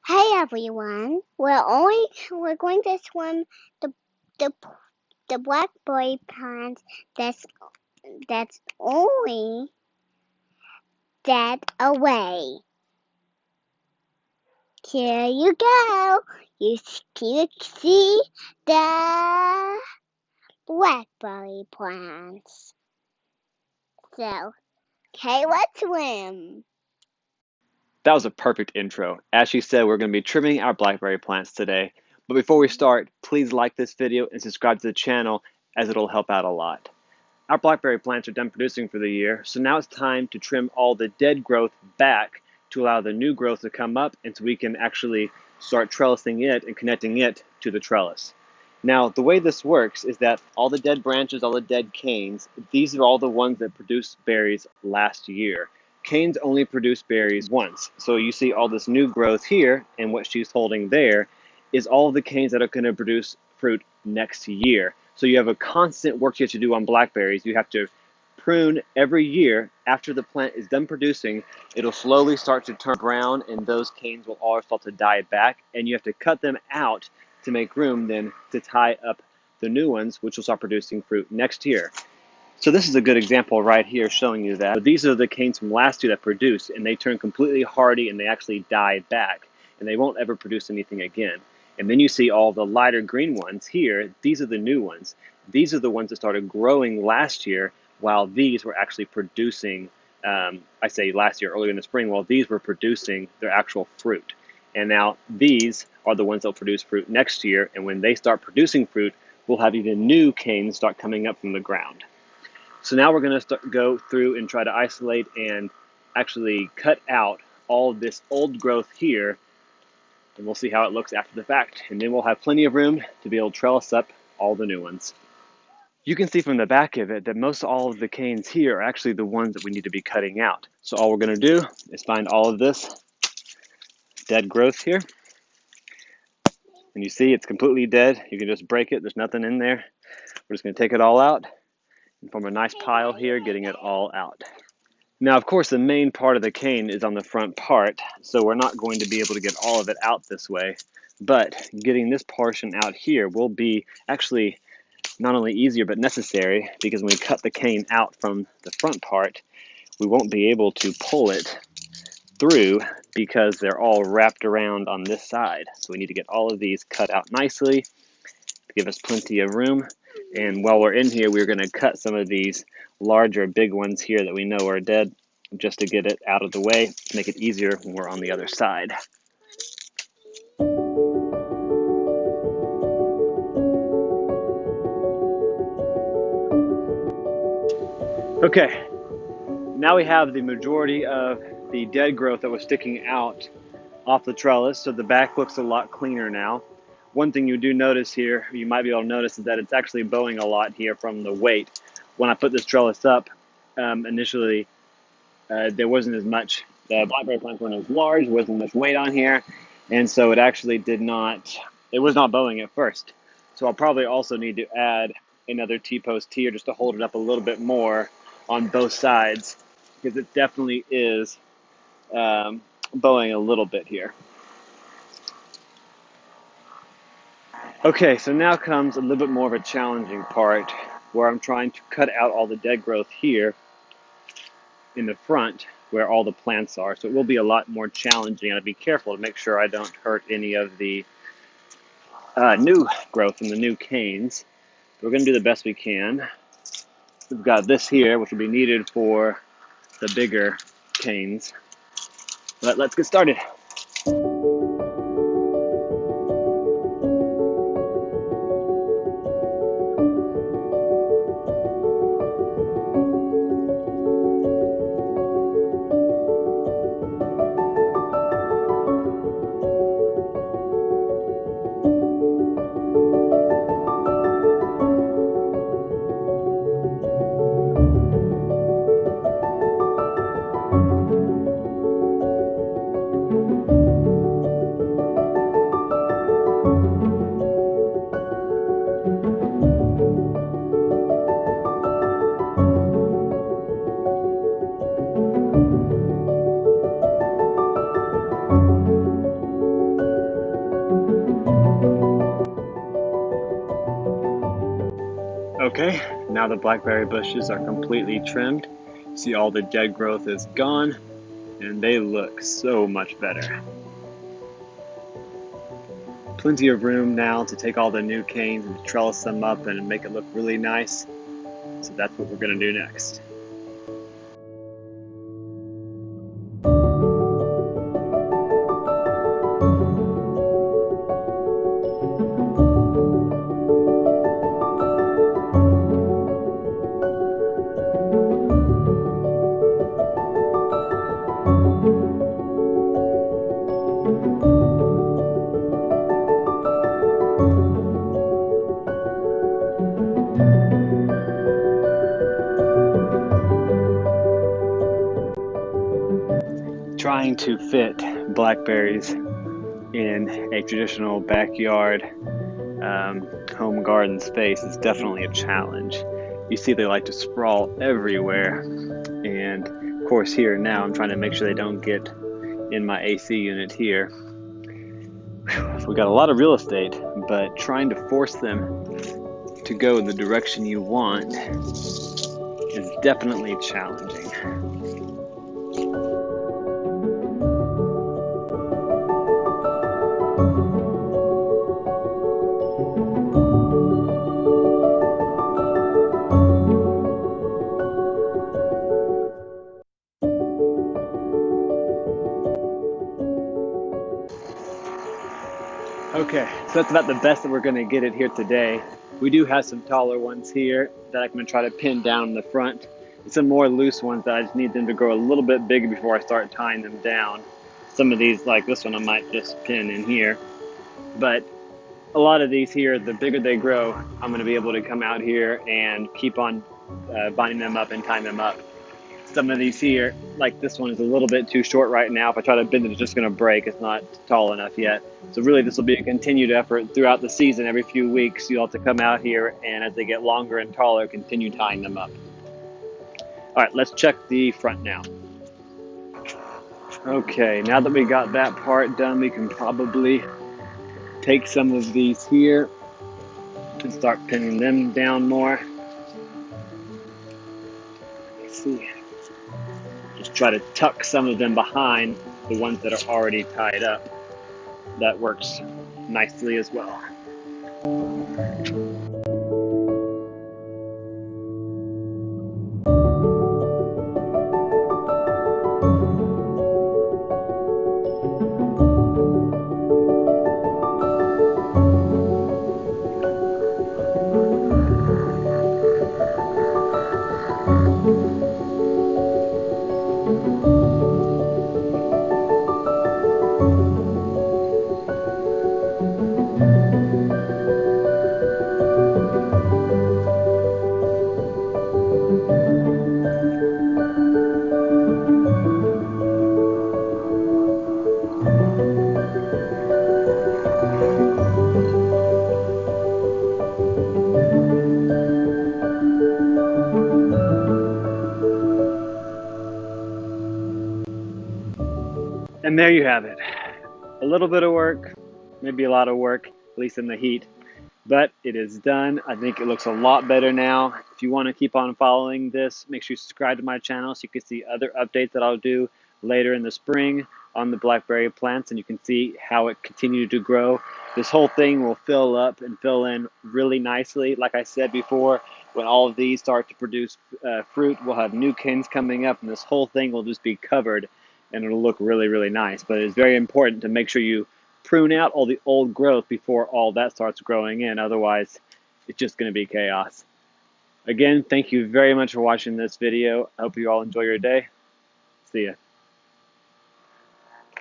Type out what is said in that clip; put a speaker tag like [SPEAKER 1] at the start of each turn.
[SPEAKER 1] Hey everyone, we're going to swim the the the blackberry plant that's only dead away. Here you go. You see the blackberry plants. So, okay, let's swim.
[SPEAKER 2] That was a perfect intro. As she said, we're going to be trimming our blackberry plants today. But before we start, please like this video and subscribe to the channel as it'll help out a lot. Our blackberry plants are done producing for the year, so now it's time to trim all the dead growth back to allow the new growth to come up and so we can actually start trellising it and connecting it to the trellis. Now, the way this works is that all the dead branches, all the dead canes, these are all the ones that produced berries last year. Canes only produce berries once. So you see all this new growth here, and what she's holding there is all of the canes that are going to produce fruit next year. So you have a constant work you have to do on blackberries. You have to prune every year. After the plant is done producing, it'll slowly start to turn brown, and those canes will all start to die back, and you have to cut them out to make room then to tie up the new ones, which will start producing fruit next year. So this is a good example right here showing you that. These are the canes from last year that produced, and they turn completely hardy and they actually die back, and they won't ever produce anything again. And then you see all the lighter green ones here. These are the new ones. These are the ones that started growing last year, while these were actually producing, I say last year, earlier in the spring, while these were producing their actual fruit. And now these are the ones that will produce fruit next year, and when they start producing fruit, we'll have even new canes start coming up from the ground. So now we're going to go through and try to isolate and actually cut out all this old growth here, and we'll see how it looks after the fact. And then we'll have plenty of room to be able to trellis up all the new ones. You can see from the back of it that most all of the canes here are actually the ones that we need to be cutting out. So all we're going to do is find all of this dead growth here. And you see it's completely dead. You can just break it. There's nothing in there. We're just going to take it all out and form a nice pile here, getting it all out. Now, of course, the main part of the cane is on the front part, so we're not going to be able to get all of it out this way. But getting this portion out here will be actually not only easier but necessary, because when we cut the cane out from the front part, we won't be able to pull it through because they're all wrapped around on this side. So we need to get all of these cut out nicely to give us plenty of room. And while we're in here, we're going to cut some of these larger, big ones here that we know are dead, just to get it out of the way, to make it easier when we're on the other side. Okay, now we have the majority of the dead growth that was sticking out off the trellis, so the back looks a lot cleaner now. One thing you do notice here, you might be able to notice, is that it's actually bowing a lot here from the weight. When I put this trellis up, initially there wasn't as much, the blackberry plants weren't as large, there wasn't much weight on here, and so it actually it was not bowing at first. So I'll probably also need to add another T-post here just to hold it up a little bit more on both sides, because it definitely is bowing a little bit here. Okay, so now comes a little bit more of a challenging part where I'm trying to cut out all the dead growth here in the front where all the plants are. So it will be a lot more challenging. I have to be careful to make sure I don't hurt any of the new growth and the new canes. We're going to do the best we can. We've got this here, which will be needed for the bigger canes. But let's get started. Okay, now the blackberry bushes are completely trimmed. See, all the dead growth is gone, and they look so much better. Plenty of room now to take all the new canes and trellis them up and make it look really nice. So that's what we're going to do next. Trying to fit blackberries in a traditional backyard home garden space is definitely a challenge. You see they like to sprawl everywhere, and of course here now I'm trying to make sure they don't get in my AC unit here. We got a lot of real estate, but trying to force them to go in the direction you want is definitely challenging. Okay, so that's about the best that we're going to get it here today. We do have some taller ones here that I'm going to try to pin down in the front. And some more loose ones that I just need them to grow a little bit bigger before I start tying them down. Some of these, like this one, I might just pin in here. But a lot of these here, the bigger they grow, I'm going to be able to come out here and keep on binding them up and tying them up. Some of these here, like this one, is a little bit too short right now. If I try to bend it, it's just going to break. It's not tall enough yet. So really, this will be a continued effort throughout the season. Every few weeks, you'll have to come out here, and as they get longer and taller, continue tying them up. All right, let's check the front now. Okay, now that we got that part done, we can probably take some of these here and start pinning them down more. Let's see. Just try to tuck some of them behind the ones that are already tied up. That works nicely as well. And there you have it. A little bit of work, maybe a lot of work, at least in the heat, but it is done. I think it looks a lot better now. If you want to keep on following this, make sure you subscribe to my channel so you can see other updates that I'll do later in the spring on the blackberry plants, and you can see how it continued to grow. This whole thing will fill up and fill in really nicely. Like I said before, when all of these start to produce fruit, we'll have new canes coming up, and this whole thing will just be covered, and it'll look really, really nice. But it's very important to make sure you prune out all the old growth before all that starts growing in. Otherwise, it's just going to be chaos. Again, thank you very much for watching this video. I hope you all enjoy your day. See ya.